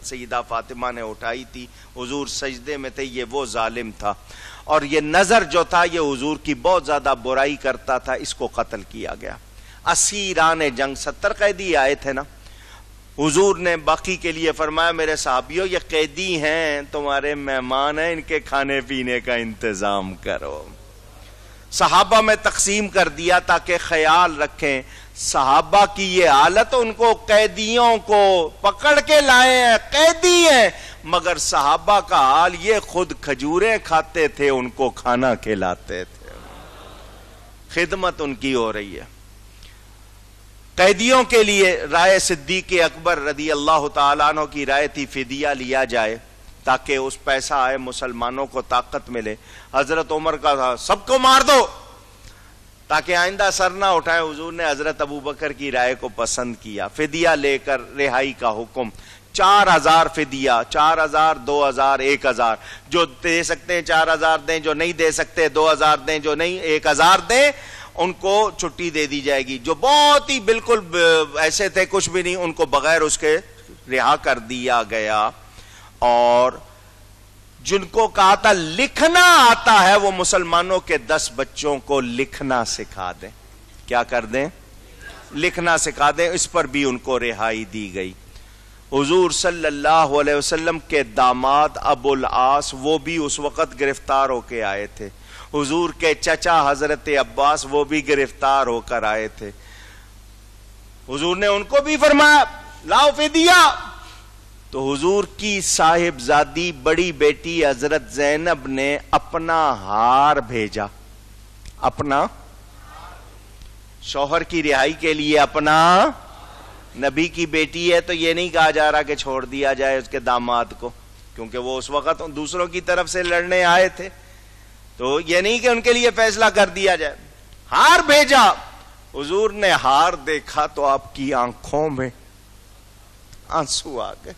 سیدہ فاطمہ نے اٹھائی تھی، حضور سجدے میں تھے، یہ وہ ظالم تھا، اور یہ نظر جو تھا یہ حضور کی بہت زیادہ برائی کرتا تھا، اس کو قتل کیا گیا۔ اسیران جنگ 70 قیدی آئے تھے نا، حضور نے باقی کے لیے فرمایا میرے صحابیوں یہ قیدی ہیں، تمہارے مہمان ہیں، ان کے کھانے پینے کا انتظام کرو۔ صحابہ میں تقسیم کر دیا تاکہ خیال رکھیں صحابہ کی یہ حالت، ان کو قیدیوں کو پکڑ کے لائے ہیں، قیدی ہیں، مگر صحابہ کا حال یہ خود کھجوریں کھاتے تھے، ان کو کھانا کھلاتے تھے، خدمت ان کی ہو رہی ہے۔ قیدیوں کے لیے رائے صدیق اکبر رضی اللہ تعالیٰ عنہ کی رائے تھی فدیہ لیا جائے تاکہ اس پیسہ آئے، مسلمانوں کو طاقت ملے۔ حضرت عمر کا تھا سب کو مار دو تاکہ آئندہ سر نہ اٹھائیں، حضور نے حضرت ابوبکر کی رائے کو پسند کیا، فدیہ لے کر رہائی کا حکم۔ 4000 فدیہ، 4000، 2000، 1000، جو دے سکتے ہیں 4000 دیں، جو نہیں دے سکتے 2000 دیں، جو نہیں 1000 دیں، ان کو چھٹی دے دی جائے گی۔ جو بہت ہی بالکل ایسے تھے کچھ بھی نہیں، ان کو بغیر اس کے رہا کر دیا گیا۔ اور جن کو کہا تھا لکھنا آتا ہے وہ مسلمانوں کے 10 بچوں کو لکھنا سکھا دیں۔ کیا کر دیں؟ لکھنا سکھا دیں۔ اس پر بھی ان کو رہائی دی گئی۔ حضور صلی اللہ علیہ وسلم کے داماد ابو العاص وہ بھی اس وقت گرفتار ہو کے آئے تھے، حضور کے چچا حضرت عباس وہ بھی گرفتار ہو کر آئے تھے۔ حضور نے ان کو بھی فرمایا لاؤ فدیہ، تو حضور کی صاحبزادی بڑی بیٹی حضرت زینب نے اپنا ہار بھیجا، اپنا شوہر کی رہائی کے لیے اپنا، نبی کی بیٹی ہے تو یہ نہیں کہا جا رہا کہ چھوڑ دیا جائے اس کے داماد کو، کیونکہ وہ اس وقت دوسروں کی طرف سے لڑنے آئے تھے، تو یہ نہیں کہ ان کے لیے فیصلہ کر دیا جائے۔ ہار بھیجا، حضور نے ہار دیکھا تو آپ کی آنکھوں میں آنسو آ گئے۔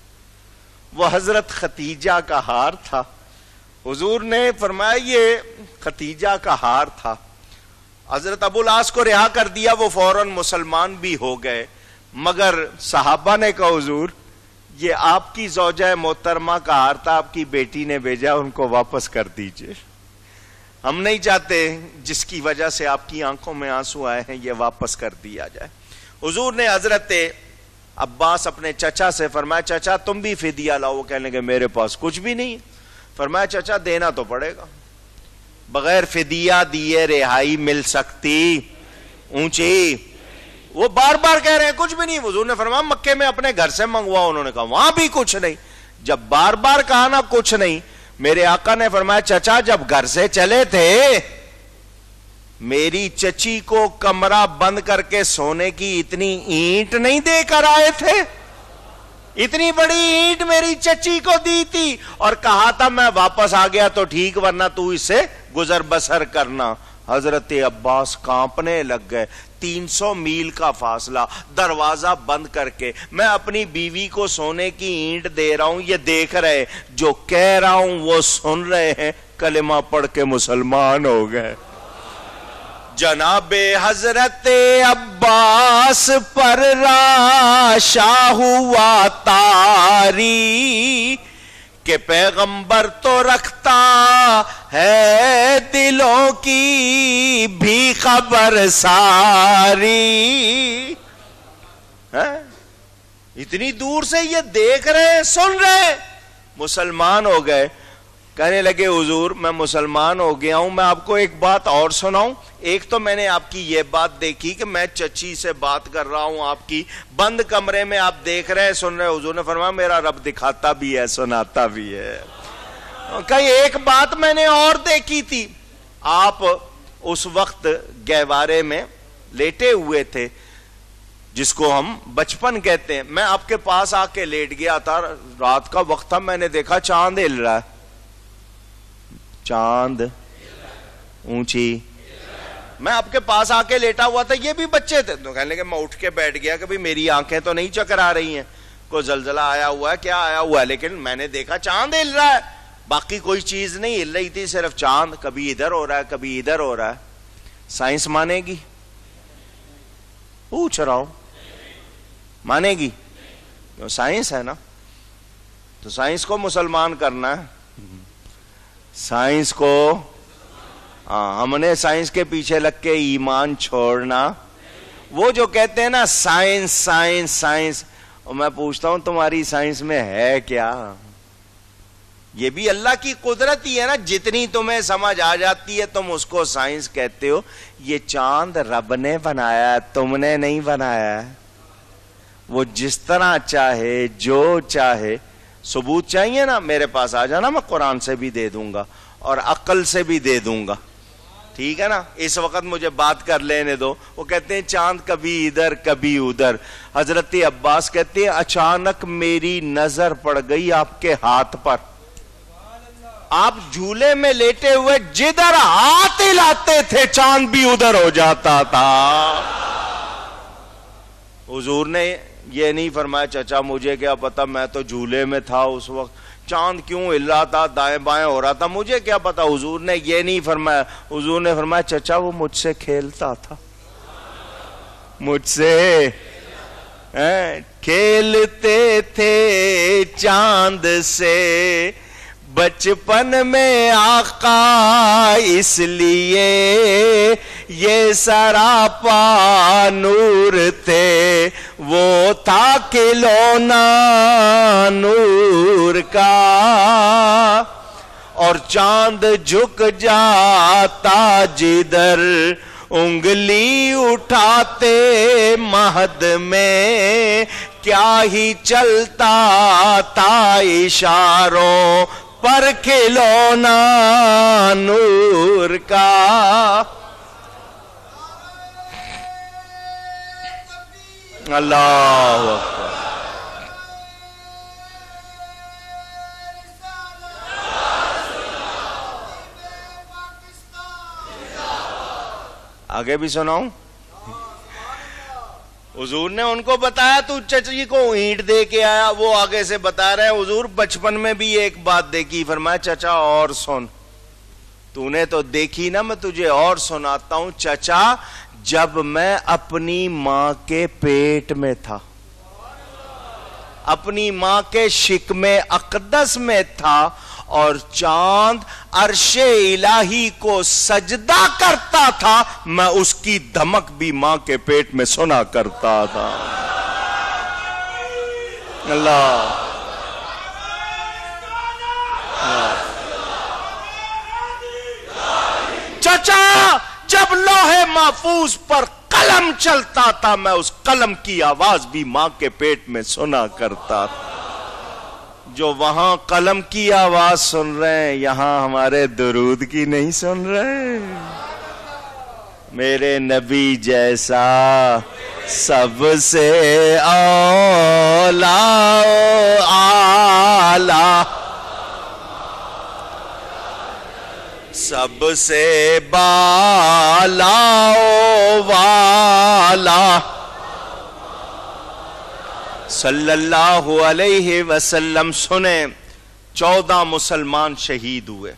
وہ حضرت ختیجہ کا ہار تھا۔ حضور نے فرمایا یہ ختیجہ کا ہار تھا۔ حضرت ابو العاص کو رہا کر دیا، وہ فوراً مسلمان بھی ہو گئے، مگر صحابہ نے کہا حضور یہ آپ کی زوجہ محترمہ کا ہار تھا، آپ کی بیٹی نے بھیجا، ان کو واپس کر دیجئے، ہم نہیں چاہتے جس کی وجہ سے آپ کی آنکھوں میں آنسو آئے ہیں یہ واپس کر دیا جائے۔ حضور نے حضرت عباس اپنے چچا سے فرمایا چچا تم بھی فدیہ لاؤ، وہ کہنے لگے میرے پاس کچھ بھی نہیں۔ فرمایا چچا دینا تو پڑے گا، بغیر فدیہ دیے رہائی مل سکتی؟ اونچی، وہ بار بار کہہ رہے ہیں کچھ بھی نہیں۔ حضور نے فرمایا مکے میں اپنے گھر سے منگواؤ، انہوں نے کہا وہاں بھی کچھ نہیں۔ جب بار بار کہا نا کچھ نہیں، میرے آقا نے فرمایا چچا جب گھر سے چلے تھے میری چچی کو کمرہ بند کر کے سونے کی اتنی اینٹ نہیں دے کر آئے تھے؟ اتنی بڑی اینٹ میری چچی کو دی تھی اور کہا تھا میں واپس آ گیا تو ٹھیک ورنہ تو اس سے گزر بسر کرنا۔ حضرت عباس کانپنے لگ گئے۔ 300 میل کا فاصلہ، دروازہ بند کر کے میں اپنی بیوی کو سونے کی اینٹ دے رہا ہوں، یہ دیکھ رہے، جو کہہ رہا ہوں وہ سن رہے ہیں، کلمہ پڑھ کے مسلمان ہو گئے۔ جناب حضرت عباس پر راشا ہوا تاری کہ پیغمبر تو رکھتا ہے دلوں کی بھی خبر ساری۔ اتنی دور سے یہ دیکھ رہے سن رہے، مسلمان ہو گئے۔ کہنے لگے حضور میں مسلمان ہو گیا ہوں، میں آپ کو ایک بات اور سناؤں؟ ایک تو میں نے آپ کی یہ بات دیکھی کہ میں چچی سے بات کر رہا ہوں، آپ کی بند کمرے میں آپ دیکھ رہے سن رہے۔ حضور نے فرمایا میرا رب دکھاتا بھی ہے سناتا بھی ہے۔ کہ ایک بات میں نے اور دیکھی تھی، آپ اس وقت گہوارے میں لیٹے ہوئے تھے جس کو ہم بچپن کہتے ہیں، میں آپ کے پاس آ کے لیٹ گیا تھا، رات کا وقت تھا، میں نے دیکھا چاند ہل رہا ہے، چاند اونچی، میں آپ کے پاس آ کے لیٹا ہوا تھا، یہ بھی بچے تھے، تو کہنے لگے میں اٹھ کے بیٹھ گیا کہ میری آنکھیں تو نہیں چکرا رہی ہیں، کوئی زلزلہ آیا ہوا ہے کیا آیا ہوا ہے، لیکن میں نے دیکھا چاند ہل رہا ہے، باقی کوئی چیز نہیں ہل رہی تھی، صرف چاند کبھی ادھر ہو رہا ہے کبھی ادھر ہو رہا ہے۔ سائنس مانے گی؟ پوچھ رہا ہوں، مانے گی؟ سائنس ہے نا۔ تو سائنس کو مسلمان کرنا ہے، سائنس کو، ہم نے سائنس کے پیچھے لگ کے ایمان چھوڑنا۔ وہ جو کہتے ہیں نا سائنس سائنس سائنس، اور میں پوچھتا ہوں تمہاری سائنس میں ہے کیا؟ یہ بھی اللہ کی قدرت ہی ہے نا، جتنی تمہیں سمجھ آ جاتی ہے تم اس کو سائنس کہتے ہو۔ یہ چاند رب نے بنایا، تم نے نہیں بنایا، وہ جس طرح چاہے جو چاہے۔ ثبوت چاہیے نا، میرے پاس آ جانا، میں قرآن سے بھی دے دوں گا اور عقل سے بھی دے دوں گا، ٹھیک ہے نا؟ اس وقت مجھے بات کر لینے دو۔ وہ کہتے ہیں چاند کبھی ادھر کبھی ادھر۔ حضرت عباس کہتے ہیں اچانک میری نظر پڑ گئی آپ کے ہاتھ پر، آپ جھولے میں لیٹے ہوئے جدھر ہاتھ ہلاتے تھے چاند بھی ادھر ہو جاتا تھا۔ حضور نے یہ نہیں فرمایا چچا مجھے کیا پتا، میں تو جھولے میں تھا اس وقت، چاند کیوں ہل رہا تھا، دائیں بائیں ہو رہا تھا، مجھے کیا پتا۔ حضور نے یہ نہیں فرمایا، حضور نے فرمایا چچا وہ مجھ سے کھیلتا تھا، مجھ سے کھیلتے تھے چاند سے بچپن میں آقا، اس لیے یہ سراپا نور تھے، وہ تھا کھلونا نور کا، اور چاند جھک جاتا جدھر انگلی اٹھاتے مہد میں، کیا ہی چلتا تھا اشاروں پر کھلونا نور کا۔ اللہ اکبر۔ آگے بھی سناؤں؟ حضور نے ان کو بتایا تو چچی کو اینٹ دے کے آیا، وہ آگے سے بتا رہے ہیں حضور بچپن میں بھی ایک بات دیکھی، فرمایا چچا اور سن، تو نے تو دیکھی نا، میں تجھے اور سناتا ہوں چچا۔ جب میں اپنی ماں کے پیٹ میں تھا، اپنی ماں کے شکم اقدس میں تھا، اور چاند عرش الہی کو سجدہ کرتا تھا، میں اس کی دھمک بھی ماں کے پیٹ میں سنا کرتا تھا۔ اللہ چچا، جب لوح محفوظ پر قلم چلتا تھا، میں اس قلم کی آواز بھی ماں کے پیٹ میں سنا کرتا تھا۔ جو وہاں قلم کی آواز سن رہے ہیں، یہاں ہمارے درود کی نہیں سن رہے۔ میرے نبی جیسا سب سے اولا اعلی، سب سے بالا والا، صلی اللہ علیہ وسلم۔ سنیں 14 مسلمان شہید ہوئے،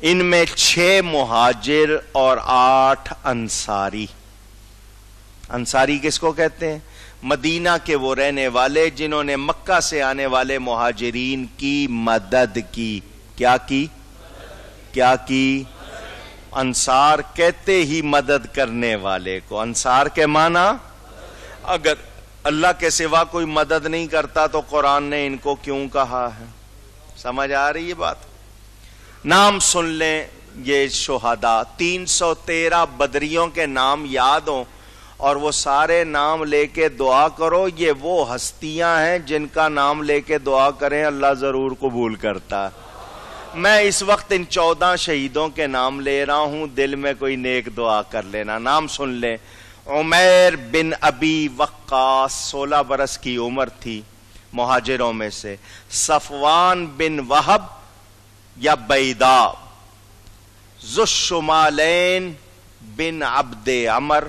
ان میں 6 مہاجر اور 8 انصاری۔ انصاری کس کو کہتے ہیں؟ مدینہ کے وہ رہنے والے جنہوں نے مکہ سے آنے والے مہاجرین کی مدد کی۔ کیا کی؟ کیا کی؟ انصار کہتے ہی مدد کرنے والے کو۔ انصار کے معنی، اگر اللہ کے سوا کوئی مدد نہیں کرتا تو قرآن نے ان کو کیوں کہا ہے؟ سمجھ آ رہی ہے بات؟ نام سن لیں یہ شہداء، 313 بدریوں کے نام یاد ہوں اور وہ سارے نام لے کے دعا کرو۔ یہ وہ ہستیاں ہیں جن کا نام لے کے دعا کریں اللہ ضرور قبول کرتا ہے۔ میں اس وقت ان 14 شہیدوں کے نام لے رہا ہوں، دل میں کوئی نیک دعا کر لینا۔ نام سن لیں۔ عمیر بن ابی وقاص 16 برس کی عمر تھی مہاجروں میں سے۔ صفوان بن وہب یا بیدا، ذو الشمالین بن عبد عمر،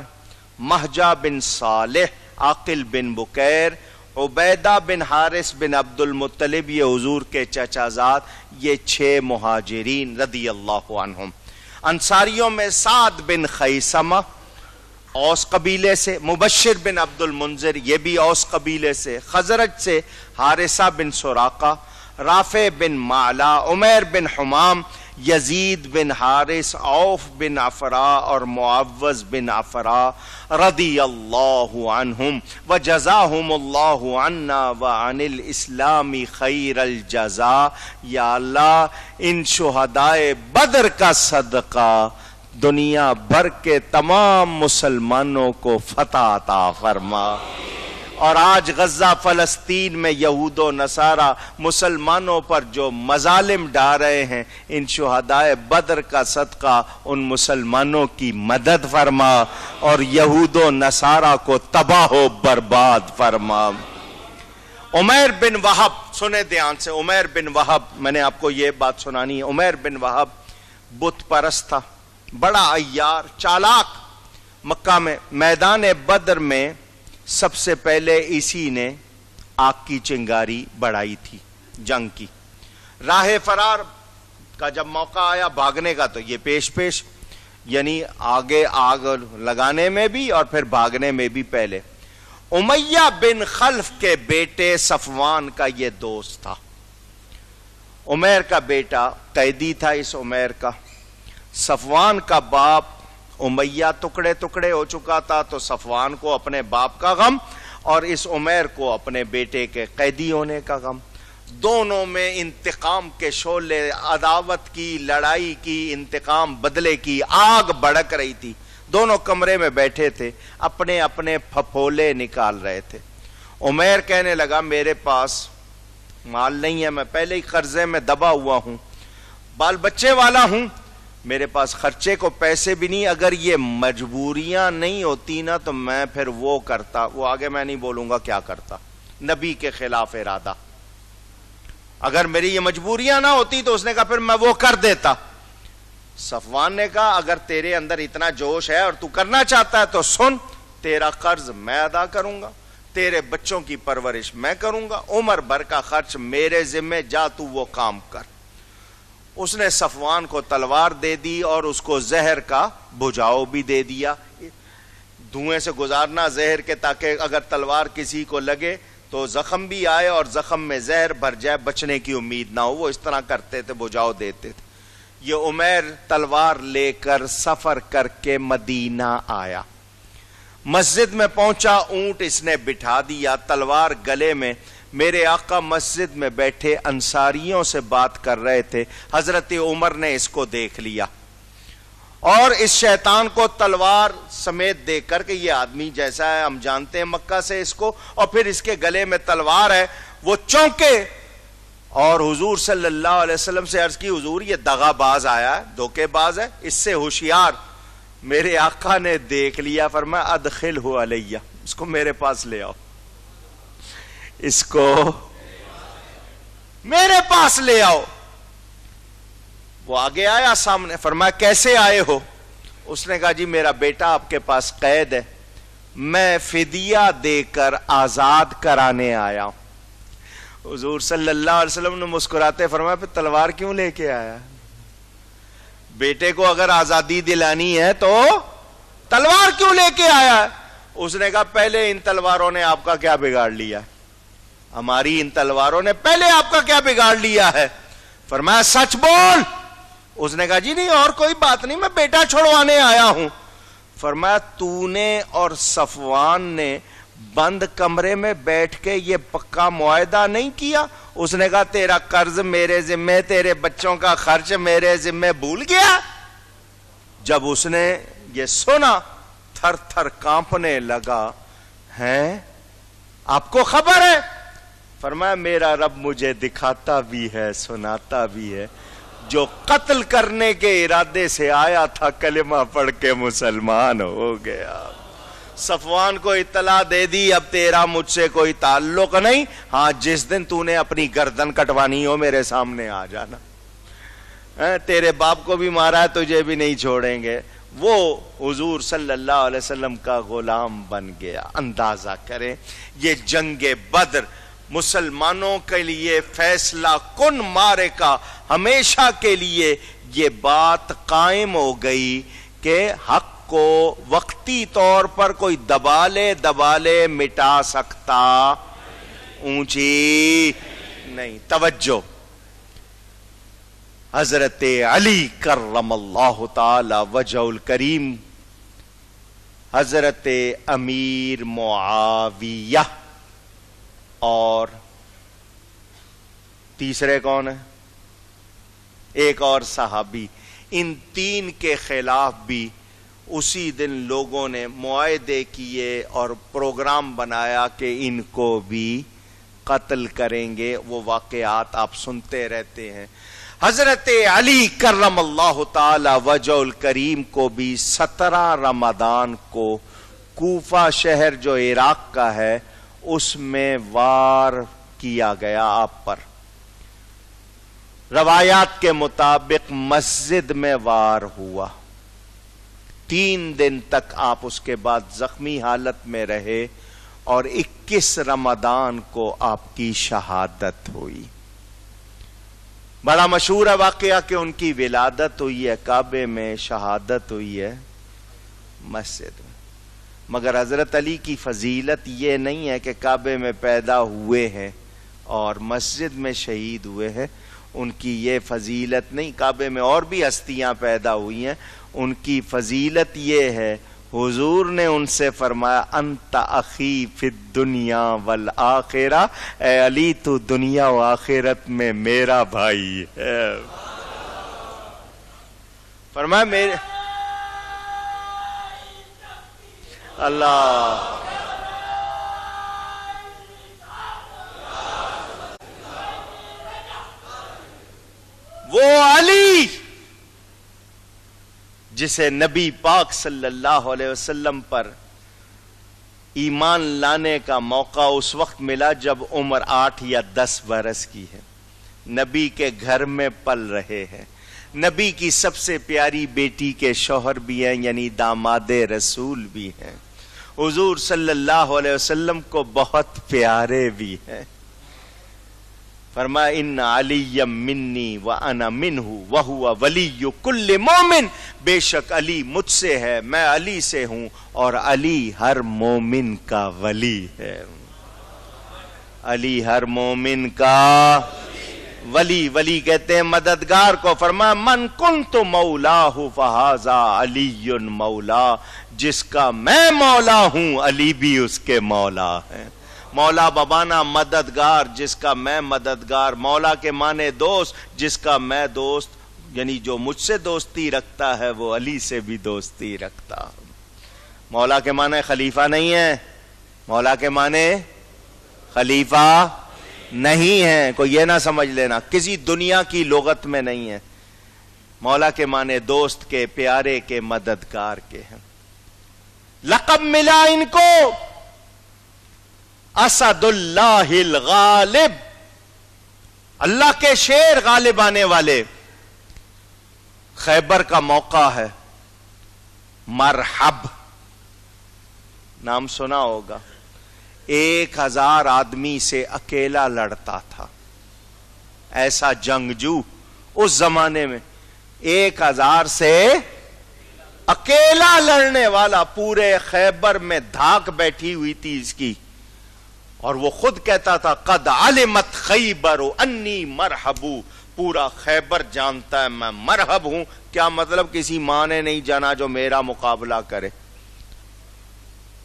مہجہ بن صالح، عاقل بن بکیر، عبیدہ بن حارث بن عبد المطلب، یہ حضور کے چچا زاد، یہ 6 مہاجرین رضی اللہ عنہم۔ انصاریوں میں سعد بن خیثمہ، اوس قبیلے سے، مبشر بن عبد المنذر یہ بھی اوس قبیلے سے، خزرج سے حارثہ بن سراقہ، رافع بن معلا، عمیر بن حمام، یزید بن حارث، عوف بن عفراء اور معوذ بن عفراء رضی اللہ عنہم وجزاہم اللہ عنا وعن الاسلام خیر الجزاء۔ یا اللہ ان شہدائے بدر کا صدقہ دنیا بھر کے تمام مسلمانوں کو فتح عطا فرما۔ اور آج غزہ فلسطین میں یہود و نصارہ مسلمانوں پر جو مظالم ڈھا رہے ہیں، ان شہدائے بدر کا صدقہ ان مسلمانوں کی مدد فرما اور یہود و نصارہ کو تباہ و برباد فرما۔ عمیر بن وہب، سنیں دھیان سے، عمیر بن وہب، میں نے آپ کو یہ بات سنانی ہے، عمیر بن وہب بت پرست تھا، بڑا عیار چالاک۔ مکہ میں میدان بدر میں سب سے پہلے اسی نے آگ کی چنگاری بڑھائی تھی جنگ کی۔ راہ فرار کا جب موقع آیا بھاگنے کا تو یہ پیش پیش، یعنی آگے آگ لگانے میں بھی اور پھر بھاگنے میں بھی پہلے۔ امیہ بن خلف کے بیٹے صفوان کا یہ دوست تھا، عمیر کا بیٹا قیدی تھا اس عمیر کا۔ صفوان کا باپ امیہ ٹکڑے ٹکڑے ہو چکا تھا، تو صفوان کو اپنے باپ کا غم اور اس عمیر کو اپنے بیٹے کے قیدی ہونے کا غم۔ دونوں میں انتقام کے شعلے، عداوت کی، لڑائی کی، انتقام بدلے کی آگ بھڑک رہی تھی۔ دونوں کمرے میں بیٹھے تھے، اپنے اپنے پھپھولے نکال رہے تھے۔ عمیر کہنے لگا میرے پاس مال نہیں ہے، میں پہلے ہی قرضے میں دبا ہوا ہوں، بال بچے والا ہوں، میرے پاس خرچے کو پیسے بھی نہیں، اگر یہ مجبوریاں نہیں ہوتی نا تو میں پھر وہ کرتا، وہ آگے میں نہیں بولوں گا کیا کرتا، نبی کے خلاف ارادہ، اگر میری یہ مجبوریاں نہ ہوتی تو اس نے کہا پھر میں وہ کر دیتا۔ صفوان نے کہا اگر تیرے اندر اتنا جوش ہے اور تو کرنا چاہتا ہے تو سن، تیرا قرض میں ادا کروں گا، تیرے بچوں کی پرورش میں کروں گا، عمر بھر کا خرچ میرے ذمہ، جا تو وہ کام کر۔ اس نے صفوان کو تلوار دے دی اور اس کو زہر کا بجھاؤ بھی دے دیا، دھوئیں سے گزارنا زہر کے، تاکہ اگر تلوار کسی کو لگے تو زخم بھی آئے اور زخم میں زہر بھر جائے، بچنے کی امید نہ ہو، وہ اس طرح کرتے تھے، بجھاؤ دیتے تھے۔ یہ عمیر تلوار لے کر سفر کر کے مدینہ آیا، مسجد میں پہنچا، اونٹ اس نے بٹھا دیا، تلوار گلے میں۔ میرے آقا مسجد میں بیٹھے انصاریوں سے بات کر رہے تھے، حضرت عمر نے اس کو دیکھ لیا اور اس شیطان کو تلوار سمیت دیکھ کر کہ یہ آدمی جیسا ہے، ہم جانتے ہیں مکہ سے اس کو، اور پھر اس کے گلے میں تلوار ہے، وہ چونکے اور حضور صلی اللہ علیہ وسلم سے عرض کی حضور یہ دغا باز آیا ہے، دھوکے باز ہے، اس سے ہوشیار۔ میرے آقا نے دیکھ لیا، فرمایا ادخلہ علیہ، اس کو میرے پاس لے آؤ، اس کو میرے پاس لے آؤ۔ وہ آگے آیا سامنے، فرمایا کیسے آئے ہو؟ اس نے کہا جی میرا بیٹا آپ کے پاس قید ہے، میں فدیہ دے کر آزاد کرانے آیا ہوں۔ حضور صلی اللہ علیہ وسلم نے مسکراتے فرمایا پھر تلوار کیوں لے کے آیا؟ بیٹے کو اگر آزادی دلانی ہے تو تلوار کیوں لے کے آیا؟ اس نے کہا پہلے ان تلواروں نے آپ کا کیا بگاڑ لیا، ہماری ان تلواروں نے پہلے آپ کا کیا بگاڑ لیا ہے؟ فرمایا سچ بول۔ اس نے کہا جی نہیں اور کوئی بات نہیں، میں بیٹا چھڑوانے آیا ہوں۔ فرمایا تو نے اور صفوان نے بند کمرے میں بیٹھ کے یہ پکا معاہدہ نہیں کیا؟ اس نے کہا تیرا قرض میرے ذمے، تیرے بچوں کا خرچ میرے ذمے، بھول گیا؟ جب اس نے یہ سنا تھر تھر کانپنے لگا، ہیں آپ کو خبر ہے؟ فرمایا میرا رب مجھے دکھاتا بھی ہے سناتا بھی ہے، جو قتل کرنے کے ارادے سے آیا تھا کلمہ پڑھ کے مسلمان ہو گیا۔ صفوان کو اطلاع دے دی اب تیرا مجھ سے کوئی تعلق نہیں، ہاں جس دن تو نے اپنی گردن کٹوانی ہو میرے سامنے آ جانا، تیرے باپ کو بھی مارا ہے تجھے بھی نہیں چھوڑیں گے۔ وہ حضور صلی اللہ علیہ وسلم کا غلام بن گیا۔ اندازہ کریں یہ جنگ بدر مسلمانوں کے لیے فیصلہ کن معرکہ، ہمیشہ کے لیے یہ بات قائم ہو گئی کہ حق کو وقتی طور پر کوئی دبا لے مٹا سکتا اونچی نہیں. توجہ، حضرت علی کرم اللہ تعالی وجہ الکریم، حضرت امیر معاویہ، اور تیسرے کون ہے؟ ایک اور صحابی. ان تین کے خلاف بھی اسی دن لوگوں نے معاہدے کیے اور پروگرام بنایا کہ ان کو بھی قتل کریں گے. وہ واقعات آپ سنتے رہتے ہیں. حضرت علی کرم اللہ تعالی وجہ الکریم کو بھی 17 رمضان کو کوفہ شہر جو عراق کا ہے اس میں وار کیا گیا آپ پر. روایات کے مطابق مسجد میں وار ہوا. 3 دن تک آپ اس کے بعد زخمی حالت میں رہے اور 21 رمضان کو آپ کی شہادت ہوئی. بڑا مشہور ہے واقعہ کہ ان کی ولادت ہوئی ہے کعبے میں، شہادت ہوئی ہے مسجد میں. مگر حضرت علی کی فضیلت یہ نہیں ہے کہ کعبے میں پیدا ہوئے ہیں اور مسجد میں شہید ہوئے ہیں. ان کی یہ فضیلت نہیں. کعبے میں اور بھی ہستیاں پیدا ہوئی ہیں. ان کی فضیلت یہ ہے، حضور نے ان سے فرمایا انت اخی فی الدنیا والآخرہ، اے علی تو دنیا و آخرت میں میرا بھائی ہے. فرمایا میرے اللہ وہ علی جسے نبی پاک صلی اللہ علیہ وسلم پر ایمان لانے کا موقع اس وقت ملا جب عمر 8 یا 10 برس کی ہے. نبی کے گھر میں پل رہے ہیں. نبی کی سب سے پیاری بیٹی کے شوہر بھی ہیں، یعنی داماد رسول بھی ہیں. حضور صلی اللہ علیہ وسلم کو بہت پیارے بھی ہیں. فرمایا ان علی منی وانا منہ وہو ولی کل مومن، بے شک علی مجھ سے ہے، میں علی سے ہوں، اور علی ہر مومن کا ولی ہے. علی ہر مومن کا ولی. ولی کہتے ہیں مددگار کو. فرمایا من کنت مولاہ فہذا علی مولا، جس کا میں مولا ہوں علی بھی اس کے مولا ہے. مولا بابانا مددگار، جس کا میں مددگار. مولا کے معنی دوست، جس کا میں دوست، یعنی جو مجھ سے دوستی رکھتا ہے وہ علی سے بھی دوستی رکھتا. مولا کے معنی خلیفہ نہیں ہے. مولا کے معنی خلیفہ نہیں ہے. کوئی یہ نہ سمجھ لینا، کسی دنیا کی لغت میں نہیں ہے. مولا کے معنی دوست کے، پیارے کے، مددگار کے ہیں. لقب ملا ان کو اسد اللہ الغالب، اللہ کے شیر غالب آنے والے. خیبر کا موقع ہے. مرحب نام سنا ہوگا. 1000 آدمی سے اکیلا لڑتا تھا. ایسا جنگجو اس زمانے میں 1000 سے اکیلا لڑنے والا. پورے خیبر میں دھاک بیٹھی ہوئی تھی اس کی، اور وہ خود کہتا تھا قد علمت خیبر انی مرحبو، پورا خیبر جانتا ہے میں مرحب ہوں. کیا مطلب؟ کسی ماں نے نہیں جانا جو میرا مقابلہ کرے.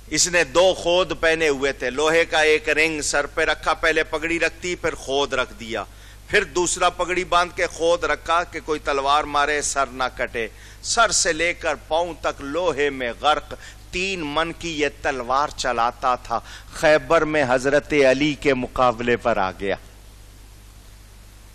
اس نے 2 خود پہنے ہوئے تھے، لوہے کا ایک رنگ سر پہ رکھا، پہلے پگڑی رکھتی پھر خود رکھ دیا، پھر دوسرا پگڑی باندھ کے خود رکھا کہ کوئی تلوار مارے سر نہ کٹے. سر سے لے کر پاؤں تک لوہے میں غرق. 3 من کی یہ تلوار چلاتا تھا. خیبر میں حضرت علی کے مقابلے پر آ گیا.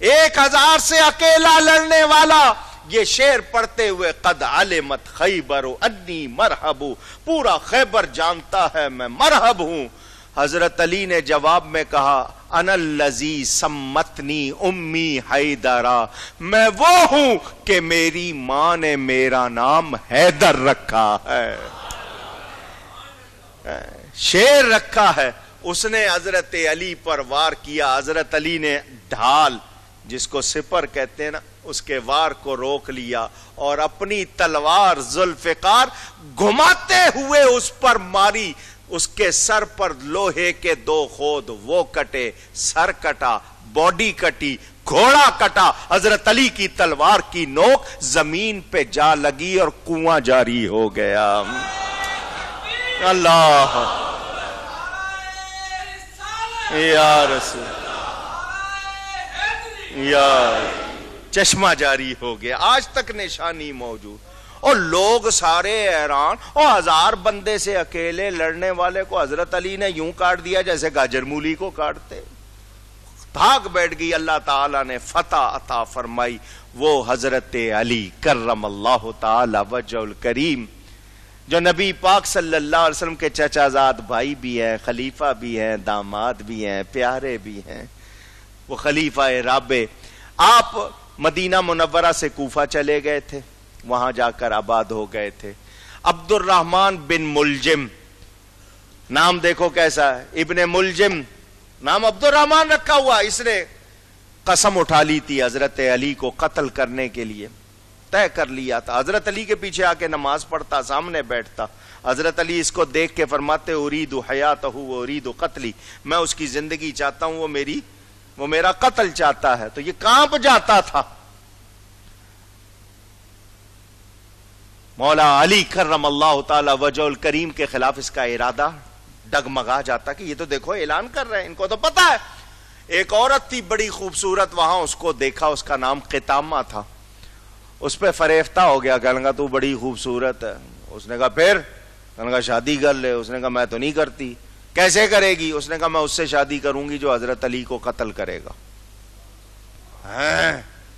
1000 سے اکیلا لڑنے والا یہ شعر پڑھتے ہوئے قد علمت خیبر انی مرحبو، پورا خیبر جانتا ہے میں مرحب ہوں. حضرت علی نے جواب میں کہا انا الذی سمتنی امی حیدرا، میں وہ ہوں کہ میری ماں نے میرا نام حیدر رکھا ہے. شیر رکھا ہے. اس نے حضرت علی پر وار کیا. حضرت علی نے ڈھال جس کو سپر کہتے ہیں نا، اس کے وار کو روک لیا اور اپنی تلوار ذوالفقار گھماتے ہوئے اس پر ماری. اس کے سر پر لوہے کے 2 خود، وہ کٹے، سر کٹا، باڈی کٹی، گھوڑا کٹا. حضرت علی کی تلوار کی نوک زمین پہ جا لگی اور کنواں جاری ہو گیا. اللہ یا رسول، یا چشمہ جاری ہو گیا. آج تک نشانی موجود. اور لوگ سارے حیران. اور 1000 بندے سے اکیلے لڑنے والے کو حضرت علی نے یوں کاٹ دیا جیسے گاجر مولی کو کاٹتے. بھاگ بیٹھ گئی. اللہ تعالیٰ نے فتح عطا فرمائی. وہ حضرت علی کرم اللہ تعالی وجہ الکریم، جو نبی پاک صلی اللہ علیہ وسلم کے چچا زاد بھائی بھی ہیں، خلیفہ بھی ہیں، داماد بھی ہیں، پیارے بھی ہیں. وہ خلیفہ رابع. آپ مدینہ منورہ سے کوفہ چلے گئے تھے، وہاں جا کر آباد ہو گئے تھے. عبد الرحمن بن ملجم، نام دیکھو کیسا ہے، ابن ملجم، نام عبد الرحمن رکھا ہوا. اس نے قسم اٹھا لی تھی حضرت علی کو قتل کرنے کے لیے، طے کر لیا تھا. حضرت علی کے پیچھے آ کے نماز پڑھتا، سامنے بیٹھتا. حضرت علی اس کو دیکھ کے فرماتے ارید حیاتہ و ارید قتلی، میں اس کی زندگی چاہتا ہوں، وہ میرا قتل چاہتا ہے. تو یہ کانپ جاتا تھا. مولا علی کرم اللہ تعالی وجہ الکریم کے خلاف اس کا ارادہ ڈگمگا جاتا کہ یہ تو دیکھو اعلان کر رہے ہیں، ان کو تو پتا ہے. ایک عورت تھی بڑی خوبصورت، وہاں اس کو دیکھا، اس کا نام قطامہ تھا. اس پہ فریفتہ ہو گیا، کہنے لگا تو بڑی خوبصورت ہے. اس نے کہا پھر؟ کہنے لگا شادی کر لے. اس نے کہا میں تو نہیں کرتی. کیسے کرے گی؟ اس نے کہا میں اس سے شادی کروں گی جو حضرت علی کو قتل کرے گا.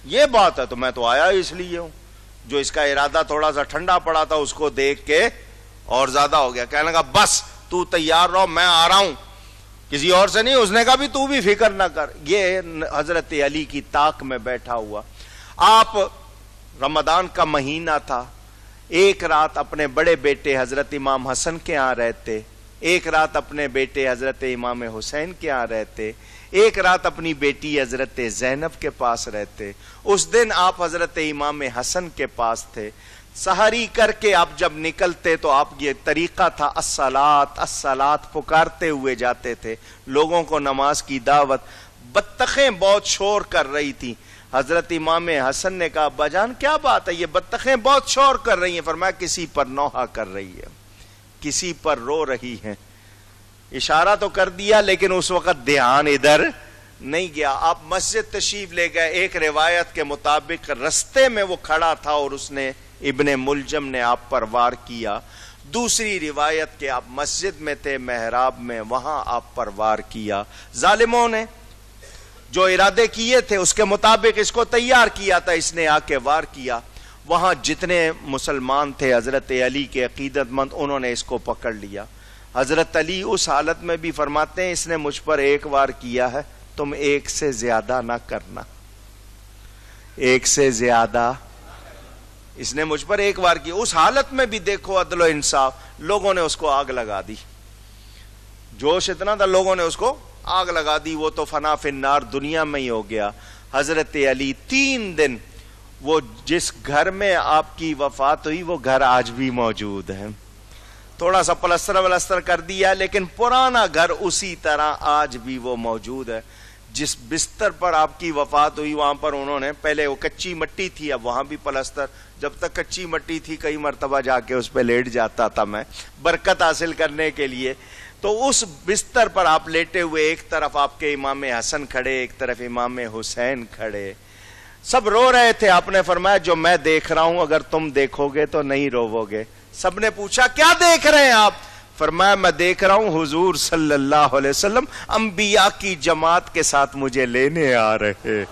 یہ بات ہے، تو میں تو آیا اس لیے ہوں. جو اس کا ارادہ تھوڑا سا ٹھنڈا پڑا تھا اس کو دیکھ کے اور زیادہ ہو گیا. کہنے لگا بس تو تیار رہو، میں آ رہا ہوں، کسی اور سے نہیں. اس نے کہا بھی تو بھی فکر نہ کر. یہ حضرت علی کی طاق میں بیٹھا ہوا. آپ، رمضان کا مہینہ تھا. ایک رات اپنے بڑے بیٹے حضرت امام حسن کے ہاں رہتے، ایک رات اپنے بیٹے حضرت امام حسین کے ہاں رہتے، ایک رات اپنی بیٹی حضرت زینب کے پاس رہتے. اس دن آپ حضرت امام حسن کے پاس تھے. سحری کر کے آپ جب نکلتے تو آپ یہ طریقہ تھا الصلاۃ الصلاۃ پکارتے ہوئے جاتے تھے، لوگوں کو نماز کی دعوت. بطخیں بہت شور کر رہی تھی. حضرت امام حسن نے کہا بجان کیا بات ہے، یہ بطخیں بہت شور کر رہی ہیں. فرمایا کسی پر نوحہ کر رہی ہے، کسی پر رو رہی ہیں. اشارہ تو کر دیا لیکن اس وقت دھیان ادھر نہیں گیا. آپ مسجد تشریف لے گئے. ایک روایت کے مطابق رستے میں وہ کھڑا تھا اور اس نے، ابن ملجم نے آپ پر وار کیا. دوسری روایت کہ آپ مسجد میں تھے محراب میں، وہاں آپ پر وار کیا. ظالموں نے جو ارادے کیے تھے اس کے مطابق اس کو تیار کیا تھا، اس نے آ کے وار کیا. وہاں جتنے مسلمان تھے حضرت علی کے عقیدت مند، انہوں نے اس کو پکڑ لیا. حضرت علی اس حالت میں بھی فرماتے ہیں اس نے مجھ پر ایک وار کیا ہے، تم ایک سے زیادہ نہ کرنا، ایک سے زیادہ. اس نے مجھ پر ایک وار کیا. اس حالت میں بھی دیکھو عدل و انصاف، لوگوں نے اس کو آگ لگا دی. جوش اتنا تھا، لوگوں نے اس کو آگ لگا دی. وہ تو فنا فی النار دنیا میں ہی ہو گیا. حضرت علی 3 دن، وہ جس گھر میں آپ کی وفات ہوئی وہ گھر آج بھی موجود ہے. تھوڑا سا پلستر کر دیا لیکن پرانا گھر اسی طرح آج بھی وہ موجود ہے. جس بستر پر آپ کی وفات ہوئی وہاں پر انہوں نے، پہلے وہ کچی مٹی تھی، اب وہاں بھی پلستر. جب تک کچی مٹی تھی کئی مرتبہ جا کے اس پہ لیٹ جاتا تھا میں برکت حاصل کرنے کے لیے. تو اس بستر پر آپ لیٹے ہوئے، ایک طرف آپ کے امام حسن کھڑے، ایک طرف امام حسین کھڑے، سب رو رہے تھے. آپ نے فرمایا جو میں دیکھ رہا ہوں اگر تم دیکھو گے تو نہیں روو گے. سب نے پوچھا کیا دیکھ رہے ہیں آپ؟ فرمایا میں دیکھ رہا ہوں حضور صلی اللہ علیہ وسلم انبیاء کی جماعت کے ساتھ مجھے لینے آ رہے.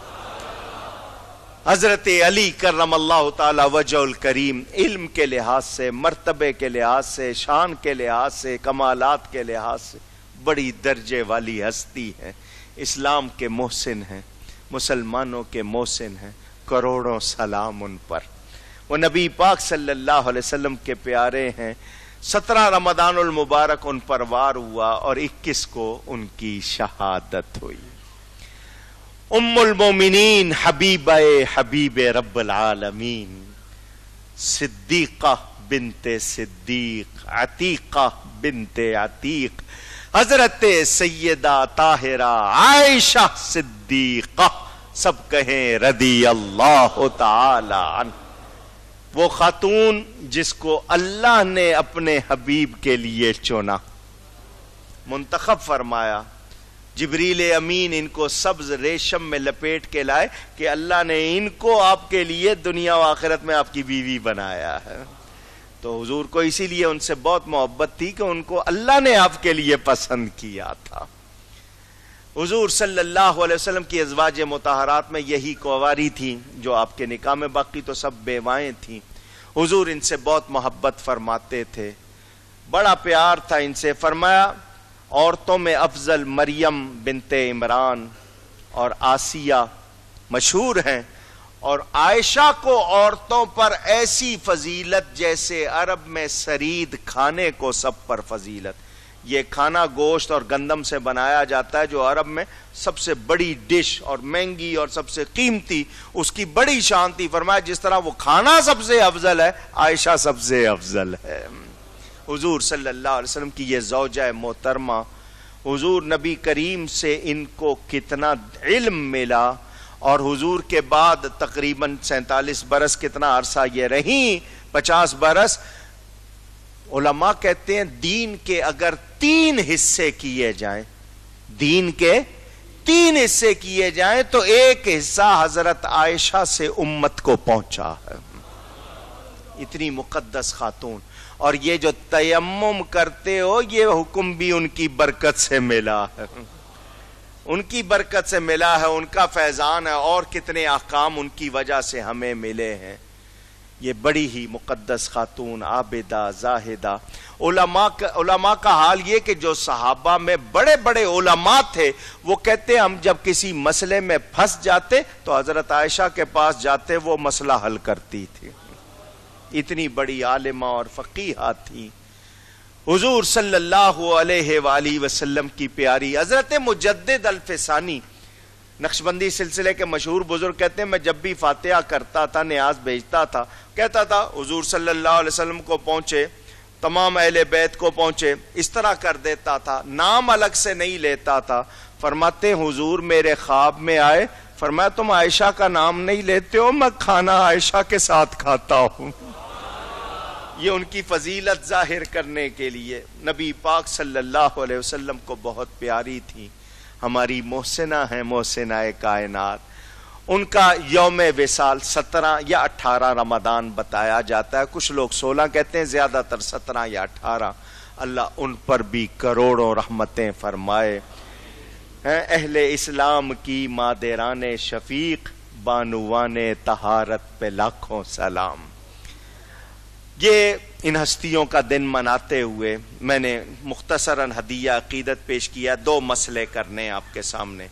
حضرت علی کرم اللہ تعالی وجہ الکریم علم کے لحاظ سے، مرتبے کے لحاظ سے، شان کے لحاظ سے، کمالات کے لحاظ سے بڑی درجے والی ہستی ہیں. اسلام کے محسن ہیں، مسلمانوں کے محسن ہیں. کروڑوں سلام ان پر. وہ نبی پاک صلی اللہ علیہ وسلم کے پیارے ہیں. 17 رمضان المبارک ان پر وار ہوا اور 21 کو ان کی شہادت ہوئی. ام المومنین حبیبہ حبیب رب العالمین، صدیقہ بنت صدیق، عتیقہ بنت عتیق، حضرت سیدہ طاہرہ عائشہ صدیقہ، سب کہیں رضی اللہ تعالی عنہ، وہ خاتون جس کو اللہ نے اپنے حبیب کے لیے چنا، منتخب فرمایا، جبریل امین ان کو سبز ریشم میں لپیٹ کے لائے کہ اللہ نے ان کو آپ کے لیے دنیا و آخرت میں آپ کی بیوی بنایا ہے۔ تو حضور کو اسی لیے ان سے بہت محبت تھی کہ ان کو اللہ نے آپ کے لیے پسند کیا تھا۔ حضور صلی اللہ علیہ وسلم کی ازواج مطہرات میں یہی کواری تھیں جو آپ کے نکاح میں، باقی تو سب بیوائیں تھیں۔ حضور ان سے بہت محبت فرماتے تھے، بڑا پیار تھا ان سے۔ فرمایا عورتوں میں افضل مریم بنت عمران اور آسیہ مشہور ہیں، اور عائشہ کو عورتوں پر ایسی فضیلت جیسے عرب میں سرید کھانے کو سب پر فضیلت۔ یہ کھانا گوشت اور گندم سے بنایا جاتا ہے جو عرب میں سب سے بڑی ڈش اور مہنگی اور سب سے قیمتی، اس کی بڑی شان تھی۔ فرمایا جس طرح وہ کھانا سب سے افضل ہے، عائشہ سب سے افضل ہے۔ حضور صلی اللہ علیہ وسلم کی یہ زوجہ محترمہ، حضور نبی کریم سے ان کو کتنا علم ملا، اور حضور کے بعد تقریباً 47 برس، کتنا عرصہ یہ رہیں، 50 برس۔ علماء کہتے ہیں دین کے اگر 3 حصے کیے جائیں، دین کے 3 حصے کیے جائیں تو ایک حصہ حضرت عائشہ سے امت کو پہنچا ہے۔ اتنی مقدس خاتون، اور یہ جو تیمم کرتے ہو یہ حکم بھی ان کی برکت سے ملا ہے، ان کی برکت سے ملا ہے، ان کا فیضان ہے، اور کتنے احکام ان کی وجہ سے ہمیں ملے ہیں۔ یہ بڑی ہی مقدس خاتون، عابدہ، زاہدہ۔ علماء کا حال یہ کہ جو صحابہ میں بڑے بڑے علماء تھے وہ کہتے ہیں ہم جب کسی مسئلے میں پھنس جاتے تو حضرت عائشہ کے پاس جاتے، وہ مسئلہ حل کرتی تھی، اتنی بڑی عالمہ اور فقیہہ تھی۔ حضور صلی اللہ علیہ وآلہ وسلم کی پیاری حضرت مجدد الفسانی، نقشبندی سلسلے کے مشہور بزرگ، کہتے ہیں میں جب بھی فاتحہ کرتا تھا، نیاز بھیجتا تھا، کہتا تھا حضور صلی اللہ علیہ وسلم کو پہنچے، تمام اہل بیت کو پہنچے، اس طرح کر دیتا تھا، نام الگ سے نہیں لیتا تھا۔ فرماتے حضور میرے خواب میں آئے، فرمایا تم عائشہ کا نام نہیں لیتے ہو، میں کھانا عائشہ کے ساتھ کھاتا ہوں۔ یہ ان کی فضیلت ظاہر کرنے کے لیے نبی پاک صلی اللہ علیہ وسلم کو بہت پیاری تھی، ہماری محسنہ ہیں، محسنہ کائنات۔ ان کا یوم وصال 17 یا 18 رمضان بتایا جاتا ہے، کچھ لوگ 16 کہتے ہیں، زیادہ تر 17 یا 18۔ اللہ ان پر بھی کروڑوں رحمتیں فرمائے۔ اہل اسلام کی مادران شفیق، بانوان طہارت پہ لاکھوں سلام۔ یہ ان ہستیوں کا دن مناتے ہوئے میں نے مختصراً ہدیہ عقیدت پیش کیا، 2 مسئلے کرنے آپ کے سامنے۔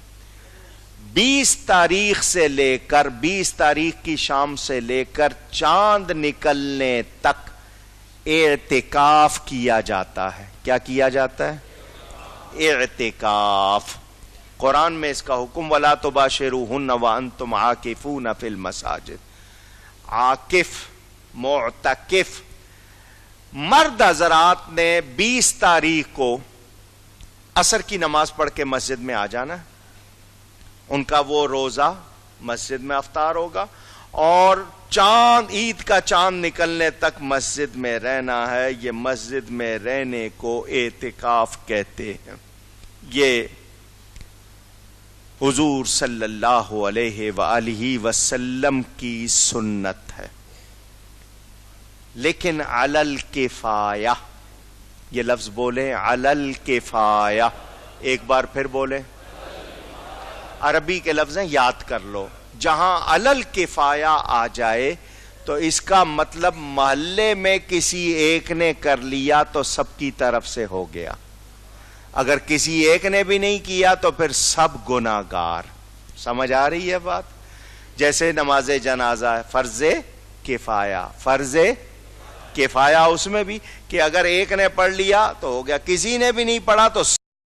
20 تاریخ سے لے کر 20 تاریخ کی شام سے لے کر چاند نکلنے تک اعتکاف کیا جاتا ہے۔ کیا کیا جاتا ہے؟ اعتکاف۔ قرآن میں اس کا حکم وَلَا تُبَاشِرُوهُنَّ وَأَنْتُمْ عَاكِفُونَ فِي الْمَسَاجِدِ۔ عاکف، معتکف، مرد حضرات نے 20 تاریخ کو عصر کی نماز پڑھ کے مسجد میں آ جانا، ان کا وہ روزہ مسجد میں افطار ہوگا، اور چاند، عید کا چاند نکلنے تک مسجد میں رہنا ہے۔ یہ مسجد میں رہنے کو اعتکاف کہتے ہیں۔ یہ حضور صلی اللہ علیہ وآلہ وسلم کی سنت ہے، لیکن علل کفایہ، یہ لفظ بولیں علل کفایہ، ایک بار پھر بولیں، عربی کے لفظ ہیں، یاد کر لو۔ جہاں علل کفایہ آ جائے تو اس کا مطلب محلے میں کسی ایک نے کر لیا تو سب کی طرف سے ہو گیا، اگر کسی ایک نے بھی نہیں کیا تو پھر سب گناہگار۔ سمجھ آ رہی ہے بات؟ جیسے نماز جنازہ ہے، فرض کفایہ، فرض کفایہ اس میں بھی کہ اگر ایک نے پڑھ لیا تو ہو گیا، کسی نے بھی نہیں پڑھا تو